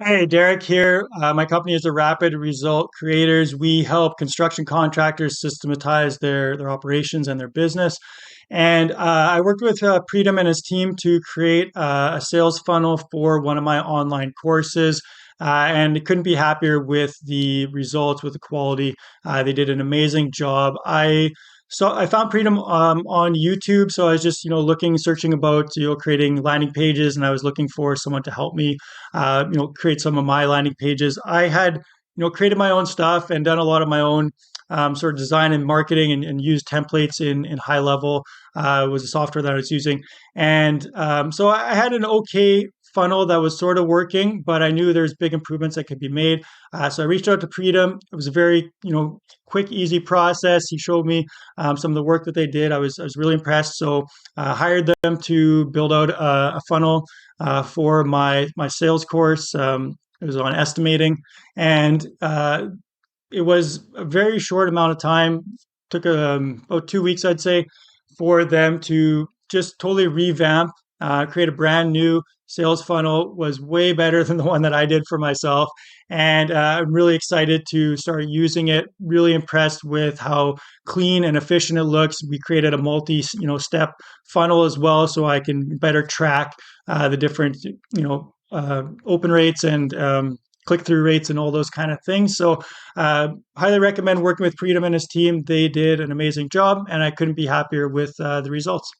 Hey, Derek here. My company is the Rapid Result Creators. We help construction contractors systematize their operations and their business. And I worked with Pritam and his team to create a sales funnel for one of my online courses. And couldn't be happier with the results, with the quality. They did an amazing job. I found Freedom on YouTube, so I was just looking, searching about creating landing pages, and I was looking for someone to help me create some of my landing pages. I had created my own stuff and done a lot of my own sort of design and marketing, and used templates in high level was the software that I was using, and so I had an okay funnel that was sort of working, but I knew there's big improvements that could be made. So I reached out to Freedom. It was a very quick, easy process. He showed me some of the work that they did. I was really impressed. So hired them to build out a funnel for my sales course. It was on estimating, and it was a very short amount of time. Took about 2 weeks, I'd say, for them to just totally revamp, create a brand new sales funnel. Was way better than the one that I did for myself. And I'm really excited to start using it. Really impressed with how clean and efficient it looks. We created a step funnel as well, so I can better track the different open rates and click-through rates and all those kind of things. So highly recommend working with Freedom and his team. They did an amazing job, and I couldn't be happier with the results.